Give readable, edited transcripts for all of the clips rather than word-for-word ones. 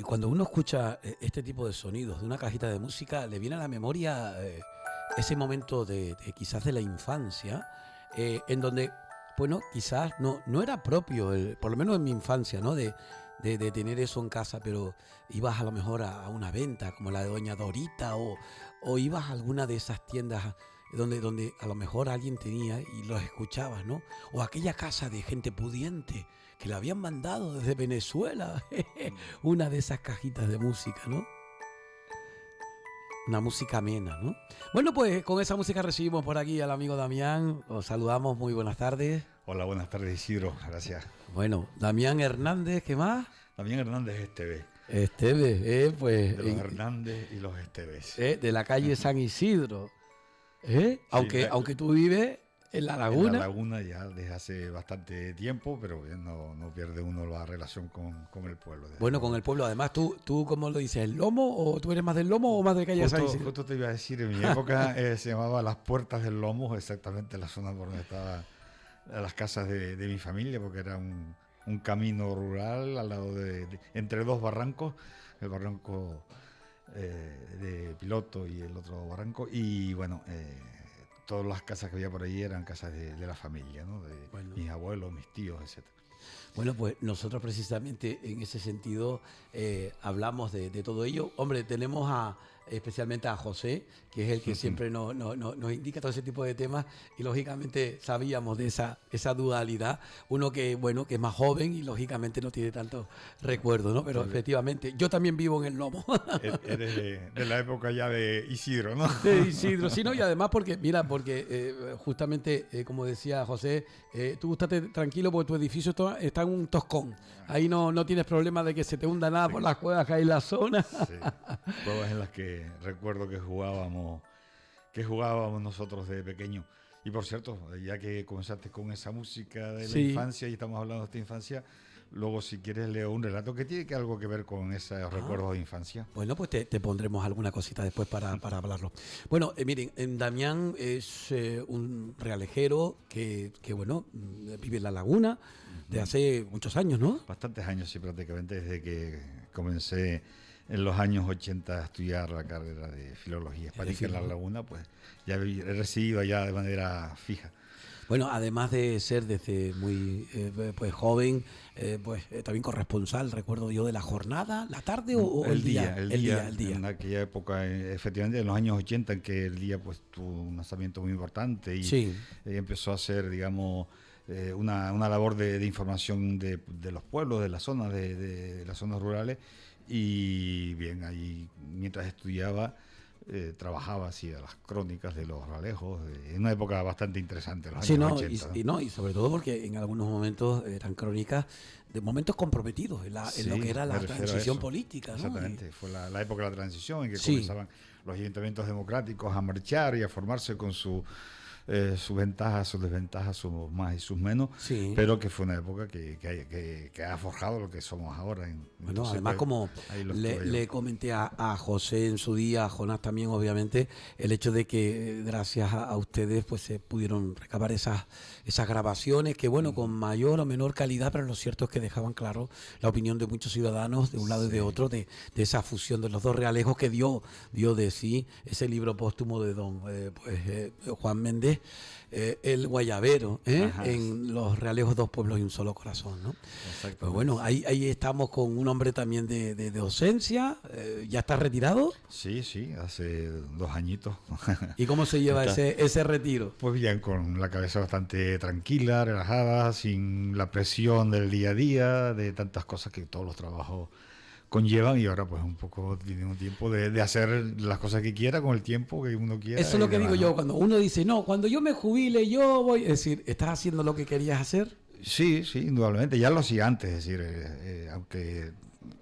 cuando uno escucha este tipo de sonidos de una cajita de música, le viene a la memoria ese momento de quizás de la infancia, en donde, bueno, quizás no era propio, por lo menos en mi infancia, ¿no? De tener eso en casa, pero ibas a lo mejor a una venta como la de Doña Dorita o ibas a alguna de esas tiendas donde a lo mejor alguien tenía y los escuchabas, ¿no? O aquella casa de gente pudiente que le habían mandado desde Venezuela una de esas cajitas de música, ¿no? Una música amena, ¿no? Bueno, pues con esa música recibimos por aquí al amigo Damián. Os saludamos, muy buenas tardes. Hola, buenas tardes, Isidro, gracias. Bueno, Damián Hernández, ¿qué más? Damián Hernández Esteve. Esteve, pues... De los Hernández y los Esteves. De la calle San Isidro. Sí, Aunque tú vives en La Laguna. En La Laguna ya desde hace bastante tiempo, pero bien, no pierde uno la relación con el pueblo. Bueno, con el pueblo. Además, ¿tú cómo lo dices? ¿El Lomo? ¿O tú eres más del Lomo o más de calle San Isidro? Justo te iba a decir, en mi época se llamaba Las Puertas del Lomo, exactamente la zona por donde estaban las casas de mi familia, porque era un camino rural al lado entre dos barrancos, el barranco de Piloto y el otro barranco, y bueno, todas las casas que había por ahí eran casas de la familia, ¿no? De mis abuelos, mis tíos, etcétera. Bueno, pues nosotros precisamente en ese sentido hablamos de todo ello. Hombre, tenemos especialmente a José, que es el que siempre nos indica todo ese tipo de temas, y lógicamente sabíamos de esa dualidad. Uno que, bueno, que es más joven y lógicamente no tiene tantos recuerdos, ¿no? Pero efectivamente, yo también vivo en el Lomo. Eres de la época ya de Isidro, ¿no? De Isidro, sí, ¿no? Y además porque justamente, como decía José, tú estate tranquilo porque tu edificio está en un toscón. Ahí no tienes problema de que se te hunda nada por las cuevas que hay en la zona. Sí, cuevas en las que recuerdo que jugábamos nosotros de pequeño. Y por cierto, ya que comenzaste con esa música de la infancia y estamos hablando de esta infancia, luego si quieres leo un relato que tiene algo que ver con esos recuerdos de infancia. Bueno, pues te pondremos alguna cosita después para hablarlo. Bueno, miren, Damián es un realejero que bueno, vive en La Laguna de hace muchos años, ¿no? Bastantes años, sí, prácticamente desde que comencé en los años 80 a estudiar la carrera de Filología Hispánica en La Laguna, pues ya he residido allá de manera fija. Bueno, además de ser desde muy joven, también corresponsal, recuerdo yo, de la jornada, la tarde o el día. El día. En aquella época, efectivamente, en los años 80, en que el día pues tuvo un lanzamiento muy importante y empezó a ser, digamos, una labor de información de los pueblos, de las zonas, de las zonas rurales. Y bien, ahí mientras estudiaba trabajaba así a las crónicas de los ralejos, en una época bastante interesante, los años 80. Y sobre todo porque en algunos momentos eran crónicas de momentos comprometidos en lo que era la transición política, ¿no? Exactamente, fue la época de la transición en que comenzaban los ayuntamientos democráticos a marchar y a formarse con sus ventajas, sus desventajas, sus más y sus menos, pero que fue una época que ha forjado lo que somos ahora. Bueno, entonces, además, como le comenté a José en su día, a Jonás también, obviamente, el hecho de que gracias a ustedes pues se pudieron recabar esas grabaciones que, bueno, con mayor o menor calidad, pero lo cierto es que dejaban claro la opinión de muchos ciudadanos de un lado y de otro de esa fusión de los dos realejos que dio de sí ese libro póstumo de don Juan Méndez, El Guayabero, en Los Realejos, dos pueblos y un solo corazón, ¿no? Pues bueno, ahí estamos con un hombre también de docencia. ¿Ya está retirado? Sí, hace 2 añitos. ¿Y cómo se lleva ese retiro? Pues bien, con la cabeza bastante tranquila, relajada, sin la presión del día a día, de tantas cosas que todos los trabajos conllevan, y ahora pues un poco tiene un tiempo de hacer las cosas que quiera con el tiempo que uno quiera. Eso es lo que digo yo, cuando uno dice, no, cuando yo me jubile yo voy, es decir, ¿estás haciendo lo que querías hacer? Sí, indudablemente, ya lo hacía antes, es decir, aunque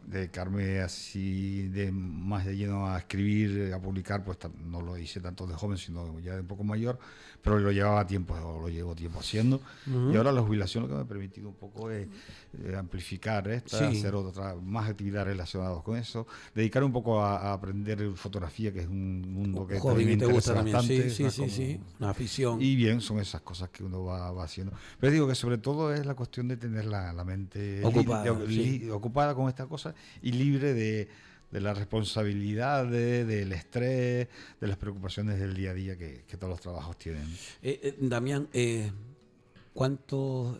dedicarme así más de lleno a escribir, a publicar, pues no lo hice tanto de joven, sino ya de un poco mayor, pero lo llevaba tiempo lo llevo tiempo haciendo. Y ahora la jubilación lo que me ha permitido un poco es amplificar hacer más actividades relacionadas con eso, dedicar un poco a aprender fotografía, que es un mundo que Joder, me que te gusta interesa también. bastante. Sí, una afición. Y bien, son esas cosas que uno va haciendo. Pero digo que sobre todo es la cuestión de tener la mente ocupada con esta cosa y libre de las responsabilidades, del estrés, de las preocupaciones del día a día que todos los trabajos tienen. Damián, ¿cuánto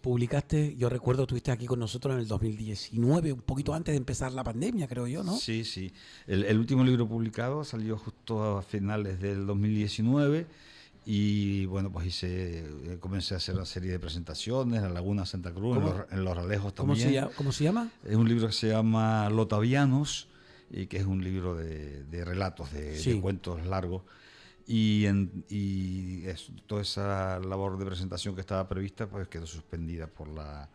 publicaste? Yo recuerdo, estuviste aquí con nosotros en el 2019, un poquito antes de empezar la pandemia, creo yo, ¿no? Sí. El último libro publicado salió justo a finales del 2019 y bueno, pues comencé a hacer una serie de presentaciones en la Laguna Santa Cruz, en Los Ralejos también. ¿Cómo se llama? Es un libro que se llama Lotavianos, y que es un libro de relatos, de cuentos largos. Y toda esa labor de presentación que estaba prevista pues quedó suspendida por la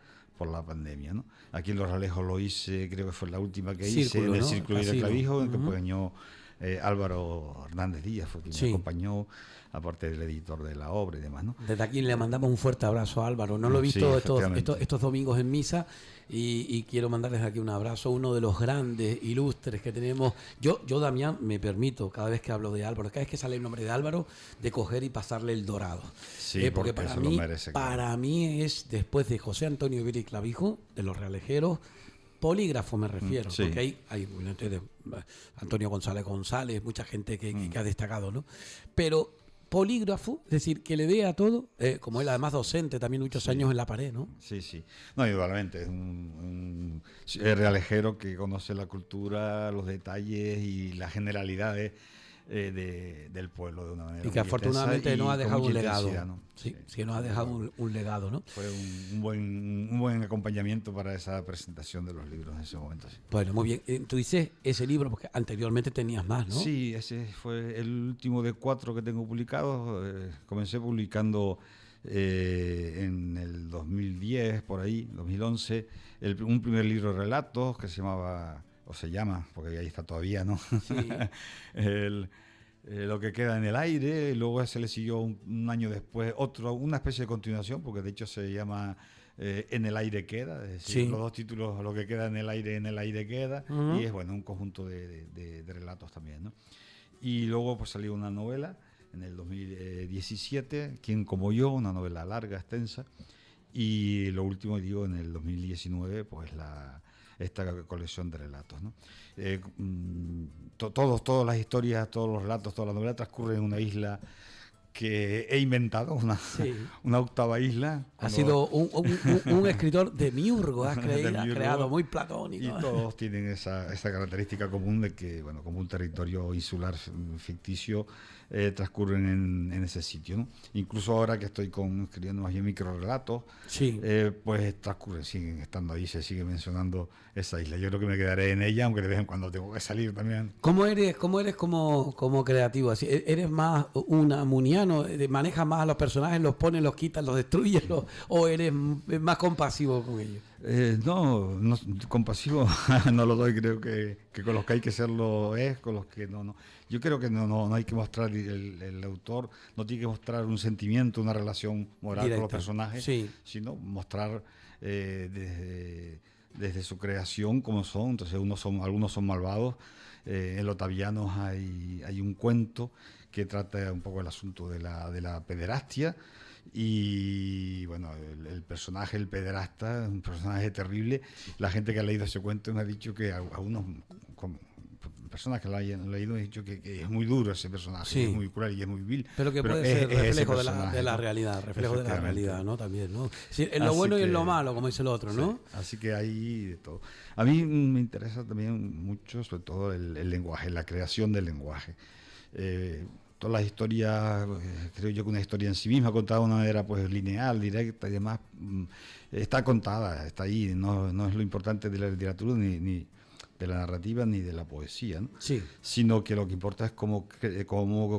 pandemia, ¿no? Aquí en Los Ralejos lo hice, creo que fue la última que hice, en el Círculo y el Clavijo, en que acompañó Álvaro Hernández Díaz, fue quien me acompañó, aparte del editor de la obra y demás, ¿no? Desde aquí le mandamos un fuerte abrazo a Álvaro. No lo he visto estos domingos en misa y quiero mandarles aquí un abrazo, uno de los grandes, ilustres que tenemos. Yo, Damián, me permito, cada vez que hablo de Álvaro, cada vez que sale el nombre de Álvaro, de coger y pasarle el dorado. Sí, porque para mí es, después de José Antonio Viri Clavijo, de Los Realejeros, polígrafo me refiero, porque hay Antonio González, mucha gente que ha destacado, ¿no? Pero polígrafo, es decir, que le dé a todo, como él además docente también muchos años en La Pared, ¿no? Sí. No, indudablemente, es un realejero que conoce la cultura, los detalles y las generalidades del pueblo de una manera. Y que afortunadamente nos ha dejado un legado. ¿no? Sí, nos ha dejado un legado, ¿no? Fue un buen acompañamiento para esa presentación de los libros en ese momento. Sí. Bueno, muy bien. Tú dices ese libro, porque anteriormente tenías más, ¿no? Sí, ese fue el último de 4 que tengo publicados. Comencé publicando en el 2010, por ahí, 2011, un primer libro de relatos que se llama, porque ahí está todavía, ¿no? Sí. Lo que queda en el aire, y luego se le siguió un año después una especie de continuación, porque de hecho se llama En el aire queda, es decir, los dos títulos, Lo que queda en el aire queda, y es un conjunto de relatos también, ¿no? Y luego pues salió una novela en el 2017, Quién como yo, una novela larga, extensa, y lo último, digo, en el 2019, pues esta colección de relatos, ¿no? Todas las historias, todos los relatos, todas las novelas transcurren en una isla que he inventado, una octava isla. Ha sido un escritor demiurgo, has creado, muy platónico. Y todos tienen esa característica común de que, como un territorio insular ficticio, transcurren en ese sitio, ¿no? Incluso ahora que estoy escribiendo más bien microrelatos, pues siguen estando ahí, se sigue mencionando esa isla. Yo creo que me quedaré en ella, aunque de vez en cuando tengo que salir también. ¿Cómo eres como creativo? ¿Así, eres más unamuniano, manejas más a los personajes, los pones, los quitas, los destruyes, o eres más compasivo con ellos? No, compasivo no lo doy, creo que con los que hay que serlo con los que no. Yo creo que no hay que mostrar, el autor no tiene que mostrar un sentimiento, una relación moral directa con los personajes, sino mostrar desde su creación como son. Entonces algunos son malvados. En Lotavianos hay un cuento que trata un poco el asunto de la pederastia. Y bueno, el personaje, el pederasta, es un personaje terrible. La gente que ha leído ese cuento me ha dicho que a unos personas que lo hayan leído me han dicho que es muy duro ese personaje, es muy cruel y es muy vil. Pero que puede ser reflejo de la realidad, ¿no? También, ¿no? Sí, en lo bueno y en lo malo, como dice el otro, ¿no? Así que hay de todo. A mí me interesa también mucho, sobre todo, el lenguaje, la creación del lenguaje. Todas las historias, creo yo que una historia en sí misma, contada de una manera pues lineal, directa y demás, está contada, está ahí, no es lo importante de la literatura, ni de la narrativa ni de la poesía, ¿no? Sí. Sino que lo que importa es cómo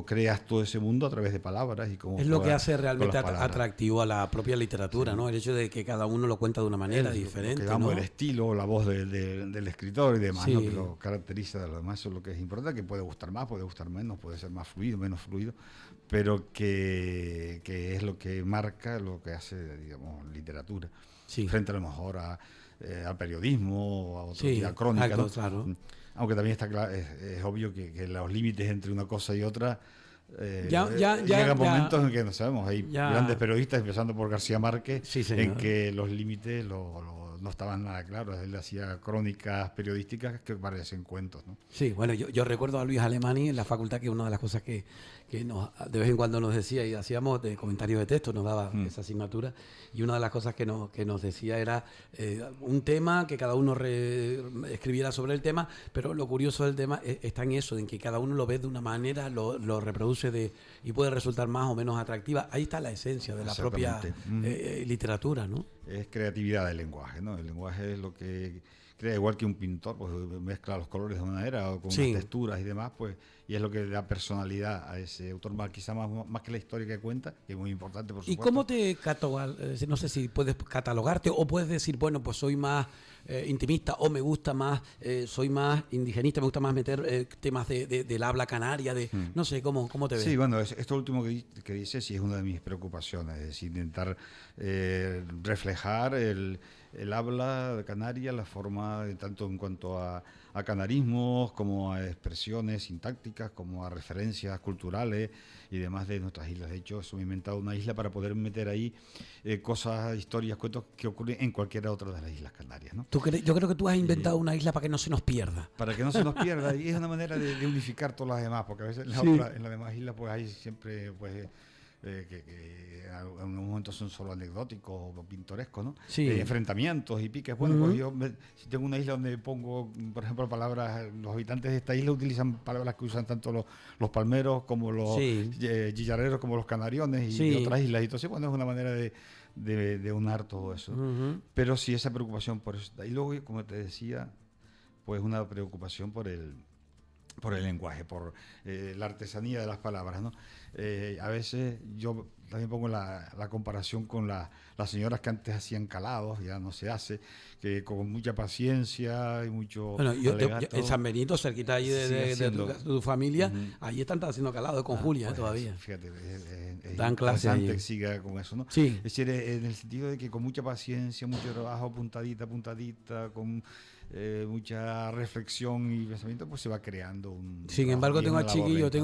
creas todo ese mundo a través de palabras y cómo Es lo que juegas hace realmente con las palabras. atractivo a la propia literatura, Sí. ¿no? El hecho de que cada uno lo cuenta de una manera diferente, Lo que llamamos ¿no? el estilo, la voz del escritor y demás, Sí. ¿no? Que lo caracteriza de lo demás, eso es lo que es importante, que puede gustar más, puede gustar menos, puede ser más fluido, menos fluido, pero que es lo que marca lo que hace, digamos, literatura. Sí. Frente a lo mejor al periodismo, a otro Sí, tipo de crónica, algo, ¿no? claro. Aunque también está claro, es obvio que los límites entre una cosa y otra llegan momentos en que no sabemos, hay grandes periodistas, empezando por García Márquez, sí, en que los límites no estaban nada claros. Él hacía crónicas periodísticas que parecen cuentos, ¿no? Sí, bueno, yo recuerdo a Luis Alemany en la facultad, que una de las cosas que de vez en cuando nos decía, y hacíamos de comentarios de texto, nos daba esa asignatura, y una de las cosas que nos decía era un tema, que cada uno escribiera sobre el tema, pero lo curioso del tema está en eso, en que cada uno lo ve de una manera, lo reproduce y puede resultar más o menos atractiva. Ahí está la esencia de la propia literatura, ¿no? Es creatividad del lenguaje, ¿no? El lenguaje es lo que crea, igual que un pintor, pues mezcla los colores de una manera o con unas texturas y demás, pues, y es lo que da personalidad a ese autor, quizá más que la historia que cuenta, que es muy importante, por supuesto. ¿Y cómo te catalogas? No sé si puedes catalogarte o puedes decir, bueno, pues soy más intimista, o me gusta más, soy más indigenista, me gusta más meter temas del habla canaria, no sé, ¿cómo te ves? Sí, bueno, esto último que dices sí es una de mis preocupaciones, es decir, intentar reflejar el habla canaria, la forma, tanto en cuanto a canarismos, como a expresiones sintácticas, como a referencias culturales y demás de nuestras islas. De hecho, me he inventado una isla para poder meter ahí cosas, historias, cuentos que ocurren en cualquiera otra de las Islas Canarias, ¿no? Yo creo que tú has inventado una isla para que no se nos pierda. Para que no se nos pierda, y es una manera de unificar todas las demás, porque a veces en las demás islas pues hay siempre pues que en algunos momentos son solo anecdóticos o pintorescos, ¿no? Sí. Enfrentamientos y piques. Bueno, pues yo si tengo una isla donde pongo, por ejemplo, palabras, los habitantes de esta isla utilizan palabras que usan tanto los palmeros como los chicharreros, como los canariones y otras islas. Y entonces, bueno, es una manera de unar todo eso. Pero sí, esa preocupación por eso. Y luego, como te decía, pues una preocupación por el lenguaje, por la artesanía de las palabras, ¿no? A veces yo también pongo la comparación con las señoras que antes hacían calados, ya no se hace, que con mucha paciencia y mucho alegato. En San Benito, cerquita allí de tu familia, allí están haciendo calados con Julia pues, todavía. Fíjate, es Dan clase interesante que siga con eso, ¿no? Sí. Es decir, en el sentido de que con mucha paciencia, mucho trabajo, puntadita, con mucha reflexión y pensamiento, pues se va creando un... Sin embargo, tengo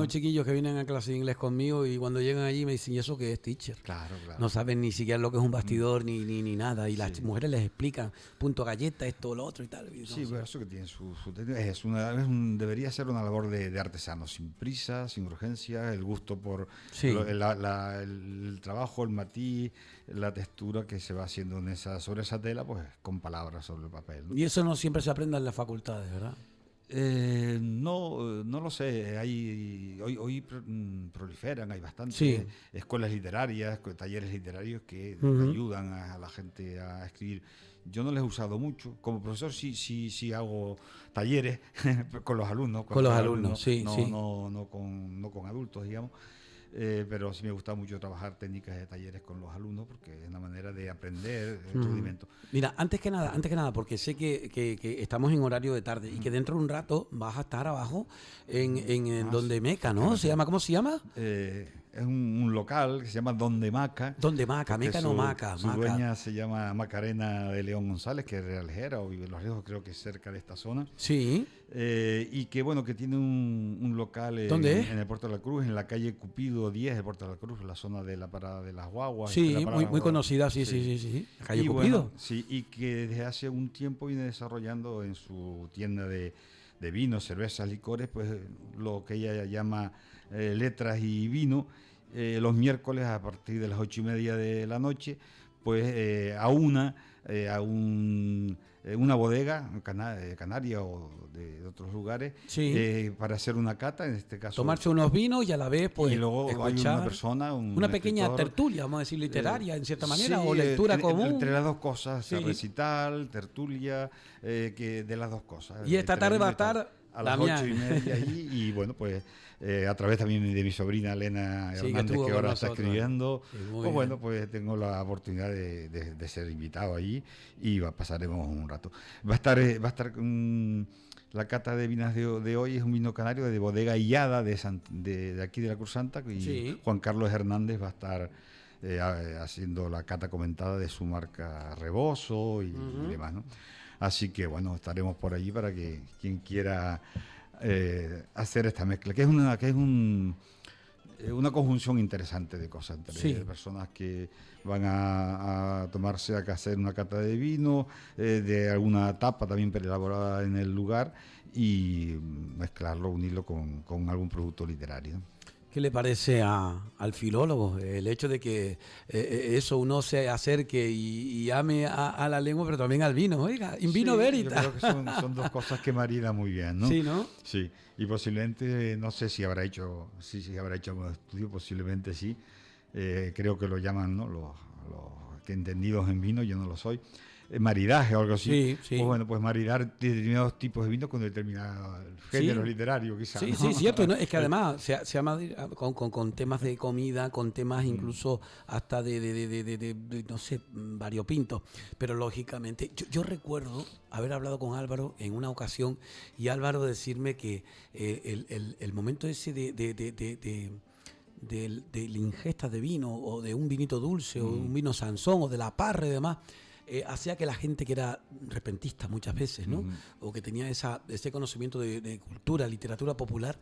chiquillos que vienen a clase de inglés conmigo y cuando llegan allí me dicen, ¿y eso qué es, teacher? Claro. No saben ni siquiera lo que es un bastidor ni nada. Y las mujeres les explican, punto galleta, esto, lo otro y tal. Y sí, pues eso que tiene su debería ser una labor de artesano, sin prisa, sin urgencia, el gusto por el trabajo, el matiz, la textura que se va haciendo sobre esa tela, pues con palabras sobre el papel, ¿no? Y eso no siempre se aprende en las facultades, ¿verdad? No lo sé. Hoy proliferan, hay bastantes escuelas literarias, talleres literarios que ayudan a la gente a escribir. Yo no les he usado mucho. Como profesor sí hago talleres con los alumnos. Con los alumnos, no con adultos, digamos. Pero sí me gusta mucho trabajar técnicas de talleres con los alumnos porque es una manera de aprender el rudimento. Mira, antes que nada, porque sé que estamos en horario de tarde y que dentro de un rato vas a estar abajo en Donde Meca, ¿no? ¿Cómo se llama? Es un local que se llama Donde Maca. Donde Maca, Meca no Maca. Su dueña se llama Macarena de León González, que es realejera o vive en Los Ríos, creo que es cerca de esta zona. Sí. Y que bueno, que tiene un local en el Puerto de la Cruz, en la calle Cupido 10 del Puerto de la Cruz, la zona de la parada de las guaguas. Sí, muy conocida, sí. La calle Cupido. Bueno, sí, y que desde hace un tiempo viene desarrollando en su tienda de vinos, cervezas, licores, pues lo que ella llama letras y vino, los miércoles a partir de las 8:30 de la noche, pues una bodega canaria o de otros lugares, sí, para hacer una cata, en este caso. tomarse unos vinos y a la vez pues y luego escuchar hay una persona, una pequeña escritor, tertulia, vamos a decir literaria en cierta manera, sí, o lectura común. entre las dos cosas, Sí. recital, tertulia, que de las dos cosas. Y esta tarde va a estar a las Damián. 8:30 ahí, y bueno, pues a través también de mi sobrina Elena Sí, Hernández, estuvo que con ahora está nosotros. escribiendo, Sí, muy pues bien. bueno, pues tengo la oportunidad de ser invitado allí, y pasaremos un rato. Va a estar la cata de vinos de hoy, es un vino canario de bodega Illada de aquí de la Cruz Santa, y Sí. Juan Carlos Hernández va a estar haciendo la cata comentada de su marca Rebozo y demás, ¿no? Así que bueno, estaremos por allí para que quien quiera hacer esta mezcla, que es una conjunción interesante de cosas entre Sí. personas que van a tomarse a hacer una cata de vino, de alguna tapa también elaborada en el lugar, y mezclarlo, unirlo con algún producto literario, ¿no? ¿Qué le parece al filólogo el hecho de que eso uno se acerque y ame a la lengua, pero también al vino? Oiga, in vino Sí, veritas. yo creo que son dos cosas que maridan muy bien, ¿no? Sí, ¿no? Sí, y posiblemente, no sé si habrá hecho algún estudio, posiblemente sí. Creo que lo llaman, ¿no? Los que entendidos en vino, yo no lo soy. Maridaje o algo así. Sí, sí. Pues bueno, pues maridar determinados tipos de vino con determinados géneros literarios, quizás. Sí, ¿no? sí, cierto. ¿No? Es que además se llama con temas de comida, con temas incluso hasta de, no sé, variopintos. Pero lógicamente, yo recuerdo haber hablado con Álvaro en una ocasión y Álvaro decirme que el momento ese de la ingesta de vino o de un vinito dulce o un vino Sansón o de la parra y demás, hacía que la gente que era repentista muchas veces, ¿no? O que tenía ese conocimiento de cultura, literatura popular,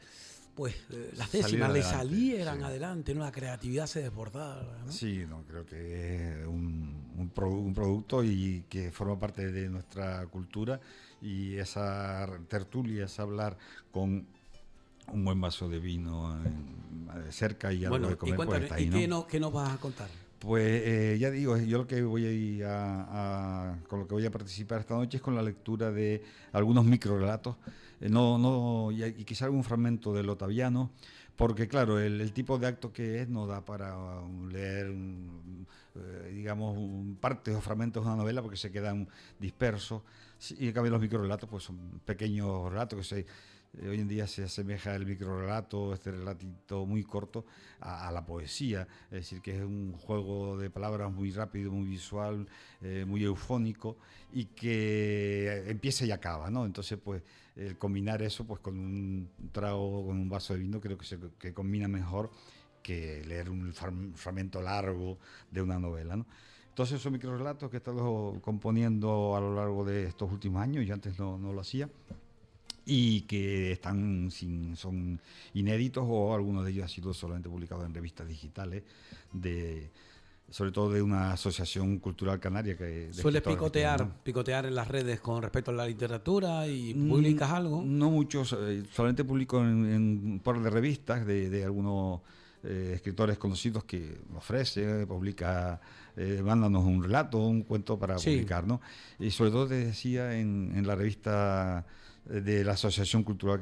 pues las décimas le salieran adelante, ¿no? La creatividad se desbordara, ¿no? Sí, no, creo que es un producto y que forma parte de nuestra cultura, y esa tertulia, es hablar con un buen vaso de vino cerca y algo de comer, pues está ahí, ¿no? ¿Qué nos vas a contar? Pues ya digo, yo lo que voy con lo que voy a participar esta noche es con la lectura de algunos microrelatos, y quizá algún fragmento del Otaviano, porque claro, el tipo de acto que es no da para leer, digamos, partes o fragmentos de una novela, porque se quedan dispersos, y en cambio los microrelatos pues son pequeños relatos que hoy en día se asemeja el microrelato, este relatito muy corto, a la poesía, es decir, que es un juego de palabras muy rápido, muy visual, muy eufónico, y que empieza y acaba, ¿no? Entonces, pues, el combinar eso pues con un trago, con un vaso de vino, creo que combina mejor que leer un fragmento largo de una novela, ¿no? Entonces, esos microrelatos que he estado componiendo a lo largo de estos últimos años, yo antes no lo hacía, y que son inéditos, o algunos de ellos han sido solamente publicados en revistas digitales, sobre todo de una asociación cultural canaria que ¿Sueles picotear en las redes con respecto a la literatura y publicas algo? No muchos, solamente publico en un par de revistas de algunos escritores conocidos que ofrece, publica, mándanos un relato, un cuento para publicar, ¿no? Y sobre todo te decía en la revista de la Asociación Cultural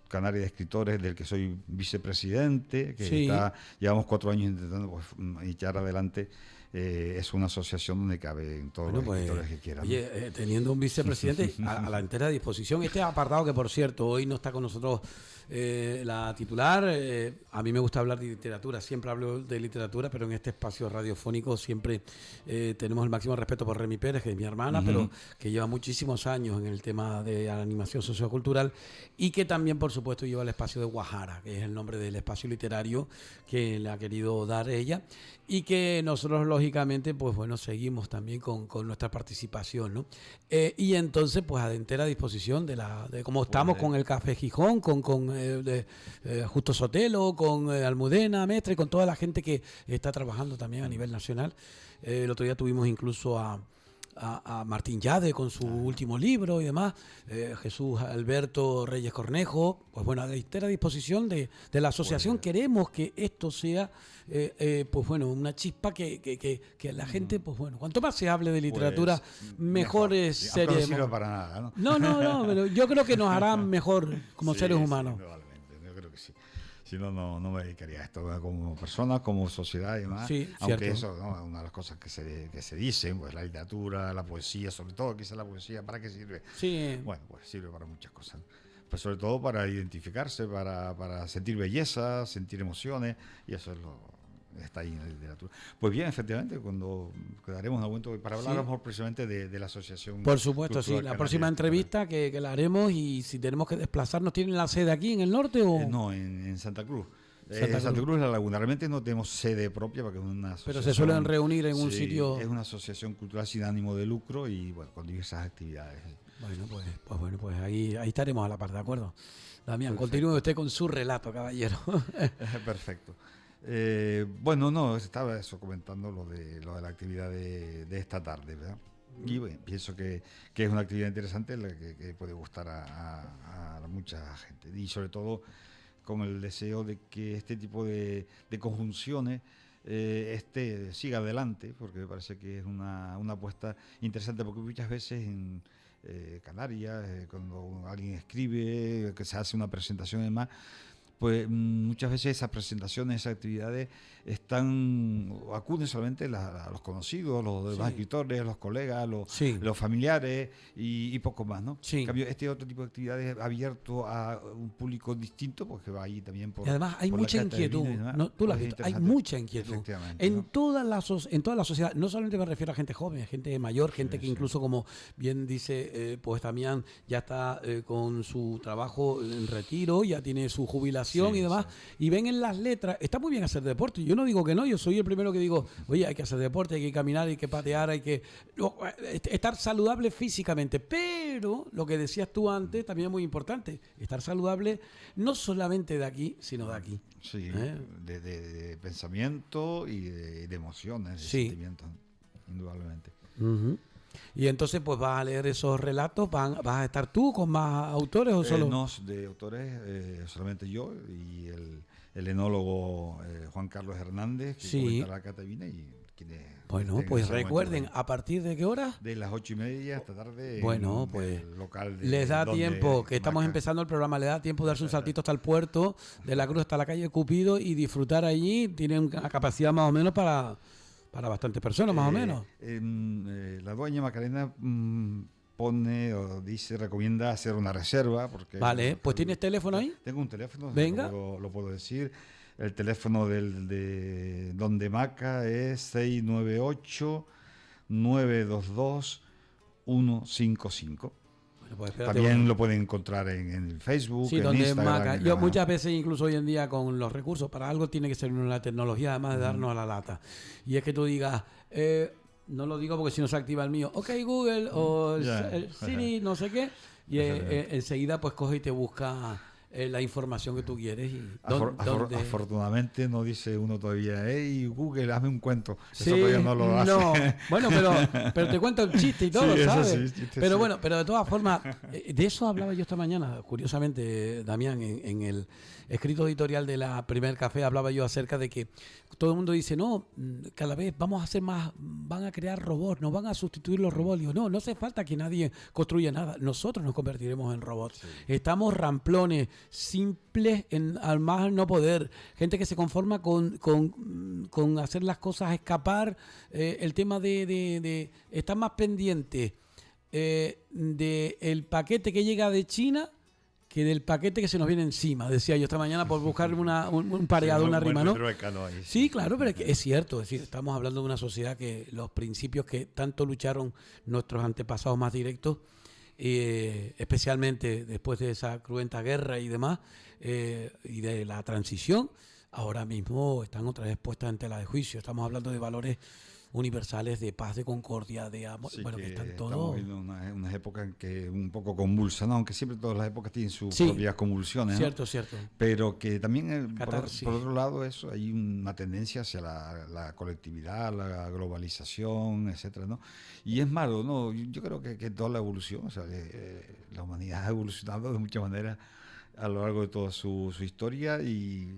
Canaria de Escritores, del que soy vicepresidente, que llevamos 4 años intentando pues, echar adelante. Es una asociación donde caben todos los escritores que quieran. Oye, teniendo un vicepresidente a la entera disposición. Este apartado que, por cierto, hoy no está con nosotros la titular. A mí me gusta hablar de literatura, siempre hablo de literatura, pero en este espacio radiofónico siempre tenemos el máximo respeto por Remy Pérez, que es mi hermana, pero que lleva muchísimos años en el tema de animación sociocultural, y que también, por supuesto, lleva el espacio de Guajara, que es el nombre del espacio literario que le ha querido dar ella, y que nosotros, lógicamente, pues bueno, seguimos también con nuestra participación, ¿no? Y entonces, pues a entera disposición de cómo estamos con el Café Gijón, con Justo Sotelo, con Almudena Mestre, con toda la gente que está trabajando también a nivel nacional. El otro día tuvimos incluso a a Martín Llade con su último libro y demás, Jesús Alberto Reyes Cornejo, pues bueno, a la entera disposición de la asociación. Queremos que esto sea, pues bueno, una chispa que la gente, pues bueno, cuanto más se hable de literatura, pues, mejor serie. No sirve para nada, ¿no? No, pero yo creo que nos hará mejor como seres humanos. Indudablemente, yo creo que sí. Si no, no me dedicaría a esto como persona, como sociedad y demás. Sí, aunque cierto. eso, ¿no?, es una de las cosas que se dicen, pues la literatura, la poesía, sobre todo, quizás la poesía, ¿para qué sirve? Sí. Bueno, pues sirve para muchas cosas. Pues sobre todo para identificarse, para sentir belleza, sentir emociones, y eso es está ahí en la literatura. Pues bien, efectivamente, cuando quedaremos un momento para hablar mejor precisamente de la asociación. Por supuesto, Cultural sí. La Canaria. próxima entrevista que la haremos, y si tenemos que desplazarnos, ¿tienen la sede aquí en el norte o...? No, en Santa Cruz. Santa Cruz, La Laguna. Realmente no tenemos sede propia porque es una asociación. Pero se suelen reunir en un sí, sitio... Es una asociación cultural sin ánimo de lucro y bueno, con diversas actividades. Bueno, pues ahí estaremos a la par, ¿de acuerdo? Damián, Perfecto. Continúe usted con su relato, caballero. Perfecto. Bueno, no, estaba eso comentando lo de la actividad de esta tarde, ¿verdad? Y bueno, pienso que es una actividad interesante que puede gustar a mucha gente, y sobre todo con el deseo de que este tipo de conjunciones siga adelante, porque me parece que es una apuesta interesante, porque muchas veces en Canarias, cuando alguien escribe, que se hace una presentación y demás, pues muchas veces esas presentaciones, esas actividades acuden solamente a los conocidos, los demás escritores, los colegas, los familiares y poco más, ¿no? Sí. En cambio, este otro tipo de actividades abierto a un público distinto, pues que va ahí también por... Y además hay mucha inquietud, ¿no? Tú lo has visto, hay mucha inquietud en toda la sociedad. No solamente me refiero a gente joven, a gente mayor, gente que incluso, como bien dice pues Damián, ya está con su trabajo en retiro, ya tiene su jubilación y demás, y ven en las letras, está muy bien hacer deporte, yo no digo que no, yo soy el primero que digo, oye, hay que hacer deporte, hay que caminar, hay que patear, hay que estar saludable físicamente, pero lo que decías tú antes también es muy importante, estar saludable no solamente de aquí, sino de aquí. Sí, de pensamiento y de emociones, de sentimientos, indudablemente. Uh-huh. Y entonces pues vas a leer esos relatos, vas a estar tú con más autores o solo... No, de autores solamente yo y el enólogo Juan Carlos Hernández, que comenta la Catabina, y quienes... Bueno, pues recuerden, ¿a partir de qué hora? De las 8:30 hasta tarde. Bueno, pues el local les da tiempo, que estamos empezando el programa, les da tiempo de darse un saltito hasta el puerto de la Cruz, hasta la calle Cupido, y disfrutar allí. Tienen una capacidad más o menos para bastantes personas, más o menos. La dueña Macarena recomienda hacer una reserva. Porque vale, pues ¿tienes teléfono ahí? Tengo un teléfono, venga. Lo puedo decir. El teléfono de Donde Maca es 698-922-155. Pues también lo pueden encontrar en el Facebook, sí, en donde Instagram. Maca. Yo muchas veces, incluso hoy en día, con los recursos, para algo tiene que ser una tecnología, además de darnos a la lata. Y es que tú digas, no lo digo porque si no se activa el mío, ok Google o Siri, no sé qué, y enseguida pues coge y te busca la información que tú quieres. Y afortunadamente no dice uno todavía, hey Google, hazme un cuento. Sí, eso todavía no lo hace. No. Bueno, pero te cuento el chiste y todo, ¿sabes? Sí, pero bueno, pero de todas formas, de eso hablaba yo esta mañana, curiosamente, Damián, en el escrito editorial de la Primer Café, hablaba yo acerca de que todo el mundo dice, no, cada vez vamos a hacer más, van a crear robots, nos van a sustituir los robots. Digo, no hace falta que nadie construya nada, nosotros nos convertiremos en robots. Sí. Estamos ramplones, simples al más no poder, gente que se conforma con hacer las cosas escapar, el tema de estar más pendiente del paquete que llega de China que del paquete que se nos viene encima, decía yo esta mañana, por buscar un pareado, una rima, ¿no? Sí, claro, pero es cierto, es decir, estamos hablando de una sociedad que los principios que tanto lucharon nuestros antepasados más directos, especialmente después de esa cruenta guerra y demás, y de la transición, ahora mismo están otra vez puestas en tela de juicio. Estamos hablando de valores universales de paz, de concordia, de amor. Sí, Bueno, que están estamos todos. viviendo unas épocas en que un poco convulsas, ¿no? Aunque siempre todas las épocas tienen sus Sí, propias convulsiones, ¿no? cierto, cierto. Pero que también, Catarsis. por otro lado, eso hay una tendencia hacia la colectividad, la globalización, etcétera, ¿no? Y es malo, ¿no? Yo creo que toda la evolución, o sea, la humanidad ha evolucionado de muchas maneras a lo largo de toda su historia y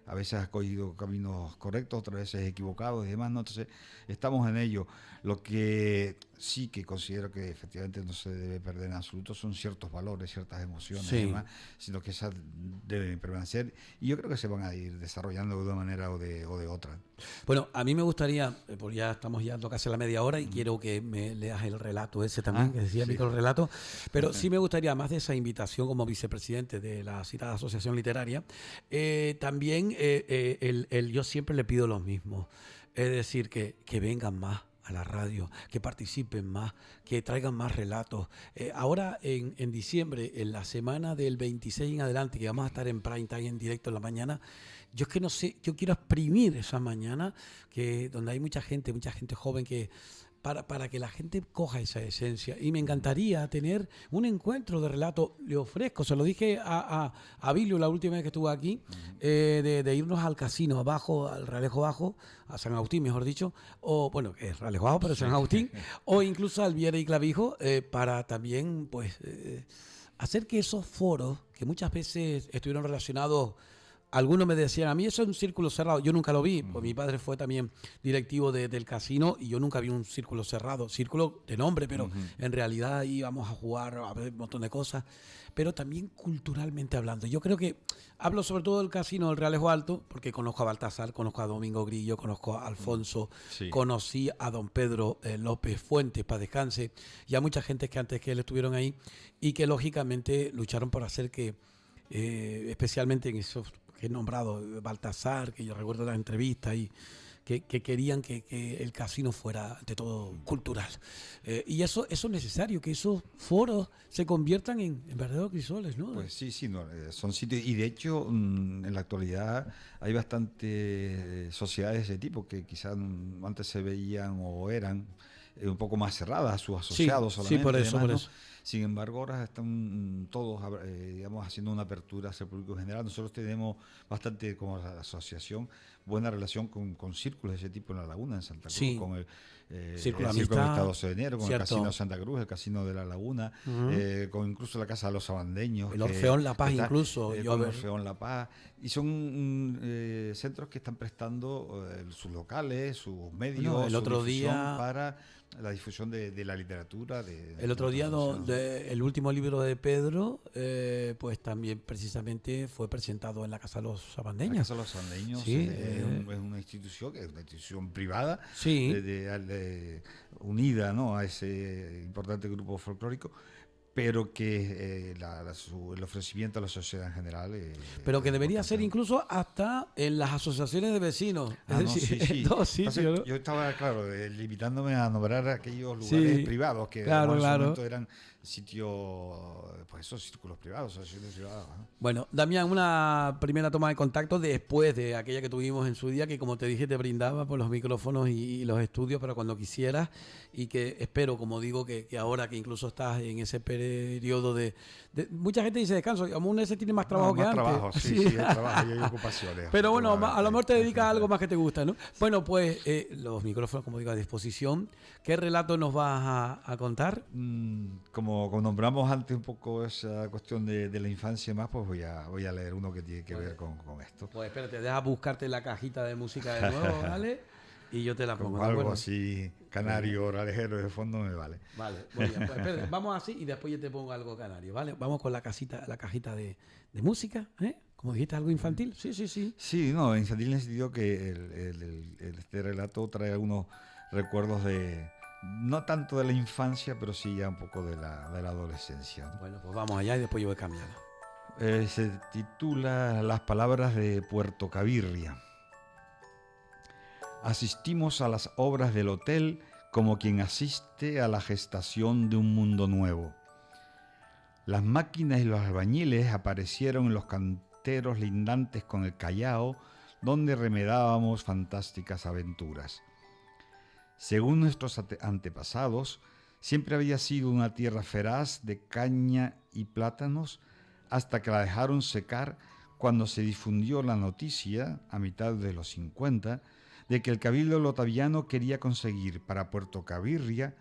a veces ha cogido caminos correctos, otras veces equivocados y demás, ¿no? Entonces, estamos en ello. Lo que sí que considero que efectivamente no se debe perder en absoluto son ciertos valores, ciertas emociones Sí. y demás, sino que esas deben permanecer y yo creo que se van a ir desarrollando de una manera o de otra. Bueno, a mí me gustaría, pues ya estamos ya casi a la media hora y quiero que me leas el relato ese también, que decía sí. microrelato, pero sí me gustaría, más de esa invitación como vicepresidente de la citada asociación literaria, también yo siempre le pido lo mismo, es decir, que vengan más a la radio, que participen más, que traigan más relatos. Ahora en diciembre, en la semana del 26 en adelante, que vamos a estar en prime time en directo en la mañana, yo es que no sé, yo quiero exprimir esa mañana, donde hay mucha gente joven que para que la gente coja esa esencia. Y me encantaría tener un encuentro de relato. Le ofrezco, se lo dije a Bilio la última vez que estuvo aquí, de irnos al casino abajo, al Realejo Bajo, a San Agustín, mejor dicho, o bueno, que es Realejo Bajo, pero San Agustín, o incluso al Viera y Clavijo, para también, pues, hacer que esos foros, que muchas veces estuvieron relacionados. Algunos me decían, a mí eso es un círculo cerrado. Yo nunca lo vi, pues mi padre fue también directivo del casino y yo nunca vi un círculo cerrado. Círculo de nombre, pero en realidad íbamos a jugar, a ver un montón de cosas. Pero también culturalmente hablando. Yo creo que hablo sobre todo del casino del Realejo Alto, porque conozco a Baltasar, conozco a Domingo Grillo, conozco a Alfonso, Sí. conocí a don Pedro López Fuentes, para descanse, y a mucha gente que antes que él estuvieron ahí y que lógicamente lucharon por hacer que, especialmente en esos que he nombrado, Baltasar, que yo recuerdo las entrevistas, y que querían que el casino fuera ante todo cultural. Y eso es necesario, que esos foros se conviertan en verdaderos crisoles, ¿no? Pues sí, no, son sitios, y de hecho en la actualidad hay bastantes sociedades de ese tipo que quizás antes se veían o eran un poco más cerradas a sus asociados solamente. Sí, por eso, demás, por ¿no? eso. Sin embargo, ahora están todos, digamos, haciendo una apertura hacia el público general. Nosotros tenemos bastante, como la asociación, buena relación con círculos de ese tipo en La Laguna, en Santa Cruz, Sí. con el Círculo el de Círculo de Amistad, 12 de enero, con cierto. el Casino Santa Cruz, el Casino de La Laguna, con incluso la Casa de los Sabandeños. El Orfeón La Paz incluso. El Orfeón La Paz. Y son centros que están prestando sus locales, sus medios, Bueno, el su otro difusión día- para la difusión de la literatura. El otro día, el último libro de Pedro, pues también precisamente fue presentado en la Casa de los La Sabandeños. Casa de los Sabandeños Sí, es una institución, que es una institución privada, Sí. unida, ¿no?, a ese importante grupo folclórico, pero que el ofrecimiento a la sociedad en general. Pero que es debería importante, ser ¿no? incluso hasta en las asociaciones de vecinos. Ah, Es no, decir, sí, sí. en todos Pasa que sitios, ¿no? yo estaba, claro, limitándome a nombrar aquellos Sí, lugares privados que claro, además, en su claro. momento eran sitios, pues esos círculos privados, asociaciones privadas, ¿no? Bueno, Damián, una primera toma de contacto después de aquella que tuvimos en su día, que como te dije te brindaba por los micrófonos y los estudios para cuando quisieras, y que espero, como digo, que ahora que incluso estás en ese periodo de mucha gente dice descanso, aún ese tiene más trabajo No, que más antes. trabajo, sí, hay trabajo y hay ocupaciones. Pero bueno, a lo mejor te dedicas a algo más. más que te gusta, ¿no? Bueno, pues los micrófonos, como digo, a disposición. ¿Qué relato nos vas a contar? Como nombramos antes un poco esa cuestión de la infancia más, pues voy a leer uno que tiene que ver con esto. Pues espérate, deja buscarte la cajita de música de nuevo, ¿vale? Y yo te la pongo. Como ¿de algo acuerdo? así, canario, ralejero de fondo me vale. Vale, muy bien. Pues espérate, vamos así y después yo te pongo algo canario, ¿vale? Vamos con la cajita de música, ¿eh? Como dijiste, algo infantil. Sí, sí, sí. Sí, no, infantil en el sentido que este relato trae algunos recuerdos no tanto de la infancia, pero sí ya un poco de la adolescencia, ¿no? Bueno, pues vamos allá y después yo voy cambiando. Se titula Las palabras de Puerto Cabirria. Asistimos a las obras del hotel como quien asiste a la gestación de un mundo nuevo. Las máquinas y los albañiles aparecieron en los canteros lindantes con el Callao, donde remedábamos fantásticas aventuras. Según nuestros antepasados, siempre había sido una tierra feraz de caña y plátanos hasta que la dejaron secar cuando se difundió la noticia, a mitad de los 50, de que el Cabildo Lotaviano quería conseguir para Puerto Cabirria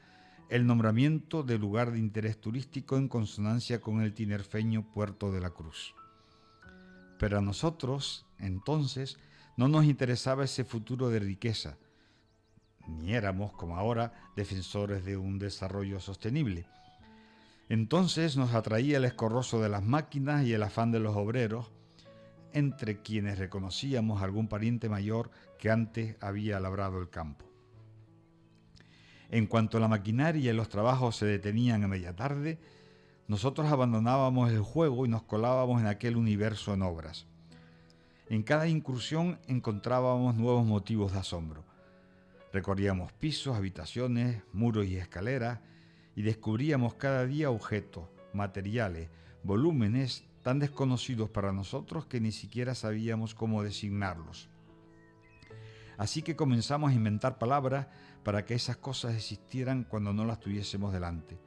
el nombramiento de lugar de interés turístico en consonancia con el tinerfeño Puerto de la Cruz. Pero a nosotros, entonces, no nos interesaba ese futuro de riqueza, ni éramos, como ahora, defensores de un desarrollo sostenible. Entonces nos atraía el escorroso de las máquinas y el afán de los obreros, entre quienes reconocíamos algún pariente mayor que antes había labrado el campo. En cuanto la maquinaria y los trabajos se detenían a media tarde, nosotros abandonábamos el juego y nos colábamos en aquel universo en obras. En cada incursión encontrábamos nuevos motivos de asombro. Recorríamos pisos, habitaciones, muros y escaleras y descubríamos cada día objetos, materiales, volúmenes tan desconocidos para nosotros que ni siquiera sabíamos cómo designarlos. Así que comenzamos a inventar palabras para que esas cosas existieran cuando no las tuviésemos delante.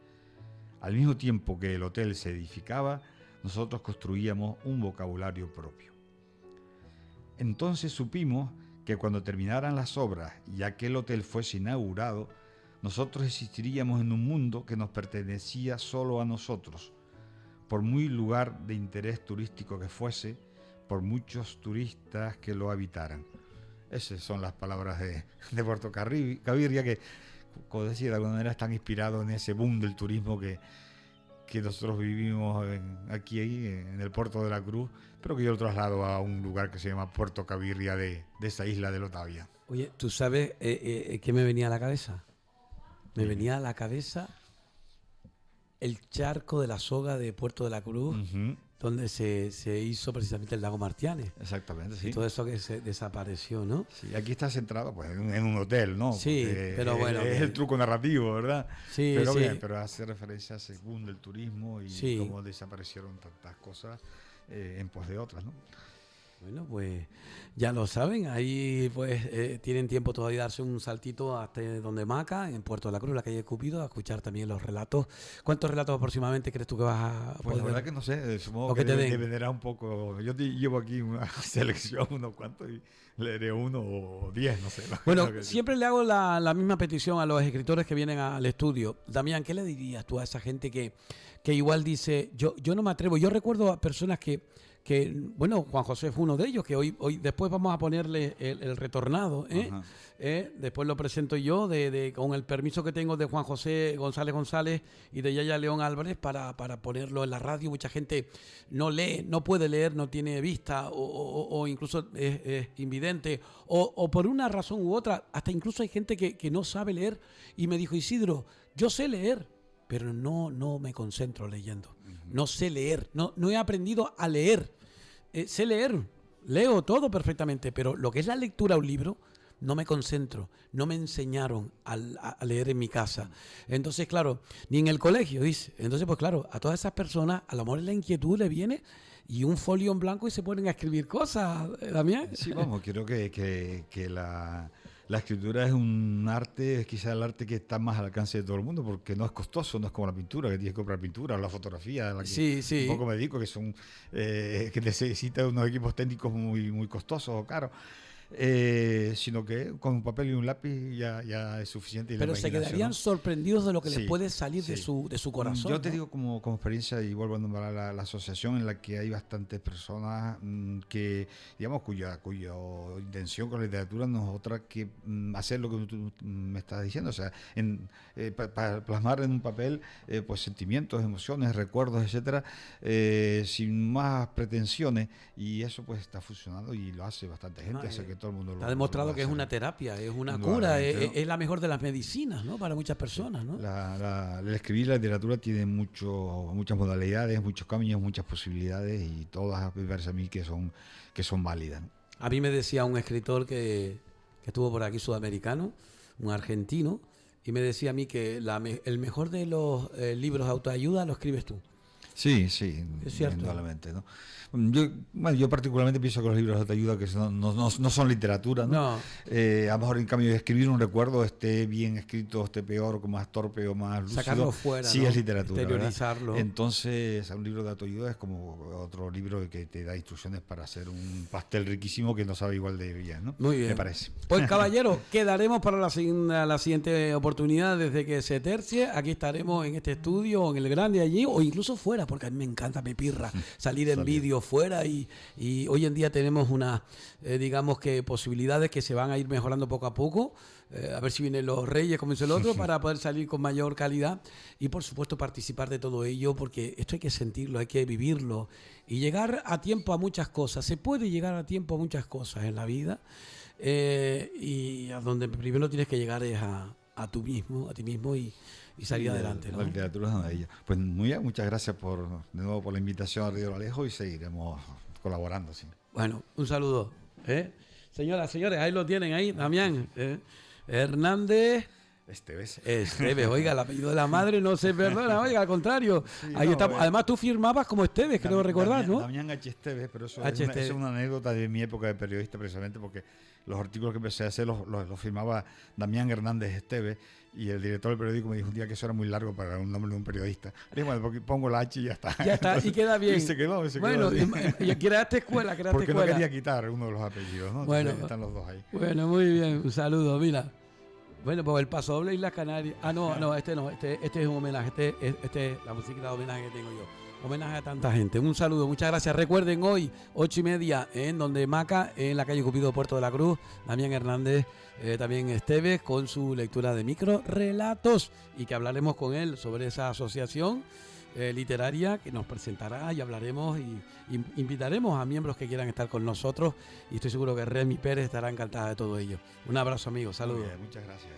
Al mismo tiempo que el hotel se edificaba, nosotros construíamos un vocabulario propio. Entonces supimos que cuando terminaran las obras y aquel hotel fuese inaugurado, nosotros existiríamos en un mundo que nos pertenecía solo a nosotros, por muy lugar de interés turístico que fuese, por muchos turistas que lo habitaran. Esas son las palabras de Puerto Cabirria, que, como decía, de alguna manera están inspirados en ese boom del turismo que nosotros vivimos aquí en el Puerto de la Cruz, pero que yo lo traslado a un lugar que se llama Puerto Cabirria de esa isla de Lotavia. Oye, ¿tú sabes qué me venía a la cabeza? Me venía a la cabeza el charco de la soga de Puerto de la Cruz, donde se hizo precisamente el lago Martianes. Exactamente, sí. Y todo eso que se desapareció, ¿no? Sí, aquí está centrado pues, en un hotel, ¿no? Sí, porque pero bueno. Es el truco narrativo, ¿verdad? Sí, pero sí. Bien, pero hace referencia a ese boom del turismo y sí. cómo desaparecieron tantas cosas en pos de otras, ¿no? Bueno, pues ya lo saben, ahí pues tienen tiempo todavía de darse un saltito hasta donde Maca, en Puerto de la Cruz, la calle Cupido, a escuchar también los relatos. ¿Cuántos relatos aproximadamente crees tú que vas a Pues poder? la verdad que no sé, supongo que dependerá un poco. Yo llevo aquí una selección, unos cuantos, y leeré 1 o 10, no sé. Bueno, siempre le hago la misma petición a los escritores que vienen al estudio. Damián, ¿qué le dirías tú a esa gente que igual dice, yo no me atrevo? Yo recuerdo a personas que bueno, Juan José fue uno de ellos, que hoy después vamos a ponerle el retornado, después lo presento yo, con el permiso que tengo de Juan José González y de Yaya León Álvarez para ponerlo en la radio. Mucha gente no lee, no puede leer, no tiene vista o incluso es invidente o por una razón u otra, hasta incluso hay gente que no sabe leer y me dijo, Isidro, yo sé leer, pero no me concentro leyendo. No sé leer, no he aprendido a leer. Sé leer, leo todo perfectamente, pero lo que es la lectura a un libro, no me concentro, no me enseñaron a leer en mi casa. Entonces, claro, ni en el colegio, dice. Entonces, pues claro, a todas esas personas, a lo mejor la inquietud le viene y un folio en blanco y se ponen a escribir cosas, Damián. Sí, vamos, creo que la escritura es un arte, es quizás el arte que está más al alcance de todo el mundo, porque no es costoso, no es como la pintura, que tienes que comprar pintura, o la fotografía, la que sí. un poco me dedico, que son que necesita unos equipos técnicos muy, muy costosos o caros. Sino que con un papel y un lápiz ya es suficiente. Y pero se quedarían sorprendidos de lo que les puede salir de su corazón. Yo te digo como experiencia, y vuelvo a nombrar la asociación en la que hay bastantes personas que, digamos, cuya intención con la literatura no es otra que hacer lo que tú me estás diciendo, o sea, para plasmar en un papel pues sentimientos, emociones, recuerdos, etcétera, sin más pretensiones, y eso pues está funcionando y lo hace bastante gente, hace que todo el mundo está demostrado que es una terapia, es una cura, es la mejor de las medicinas, ¿no? Para muchas personas, ¿no? El escribir, la literatura tiene muchas modalidades, muchos caminos, muchas posibilidades, y todas me parece a mí que son válidas, ¿no? A mí me decía un escritor que estuvo por aquí, sudamericano, un argentino, y me decía a mí que el mejor de los libros de autoayuda lo escribes tú. Sí, sí, Es cierto. indudablemente, ¿no? Yo particularmente pienso que los libros de autoayuda que no son literatura, ¿no? No. A lo mejor en cambio de escribir un recuerdo, esté bien escrito, esté peor, o más torpe o más lúcido, Sacarlo fuera, sí ¿no? es literatura, Exteriorizarlo. ¿verdad? Entonces, un libro de autoayuda es como otro libro que te da instrucciones para hacer un pastel riquísimo que no sabe igual de bien, ¿no? Muy bien. Me parece. Pues caballero, quedaremos para la siguiente oportunidad desde que se tercie. Aquí estaremos en este estudio, en el grande allí, o incluso fuera, porque a mí me encanta, me pirra salir en vídeo fuera y hoy en día tenemos unas, digamos que posibilidades que se van a ir mejorando poco a poco. A ver si vienen los Reyes, como dice el otro, para poder salir con mayor calidad y, por supuesto, participar de todo ello, porque esto hay que sentirlo, hay que vivirlo y llegar a tiempo a muchas cosas. Se puede llegar a tiempo a muchas cosas en la vida y a donde primero tienes que llegar es a ti mismo y salir adelante, ¿no? La literatura es una de ellas. Pues muy bien, muchas gracias de nuevo por la invitación a Río Alejo y seguiremos colaborando, sí. Bueno, un saludo. Señoras, señores, ahí lo tienen, ahí, Damián Hernández Esteves, oiga, el apellido de la madre no se perdona, oiga, al contrario. Sí, ahí estamos. Además, tú firmabas como Esteves, creo recordar, ¿no? Damián H. Esteves, pero eso es una anécdota de mi época de periodista, precisamente porque los artículos que empecé a hacer los firmaba Damián Hernández Esteves, y el director del periódico me dijo un día que eso era muy largo para un nombre de un periodista. Le dije, bueno, porque pongo la H y ya está. Ya está, y queda bien. Y se quedó. Bueno, y creaste escuela, porque no quería quitar uno de los apellidos, ¿no? Bueno, entonces, están los dos ahí. Bueno, muy bien, un saludo, mira. Bueno, pues el Paso Doble Islas Canarias. Este es un homenaje. Este es la música de homenaje que tengo yo. Homenaje a tanta gente. Un saludo, muchas gracias. Recuerden hoy, 8:30, en Donde Maca, en la calle Cupido, Puerto de la Cruz, Damián Hernández, también Esteves, con su lectura de microrelatos, y que hablaremos con él sobre esa asociación literaria que nos presentará y hablaremos y invitaremos a miembros que quieran estar con nosotros, y estoy seguro que Remy Pérez estará encantada de todo ello. Un abrazo, amigos. Saludos. Muchas gracias.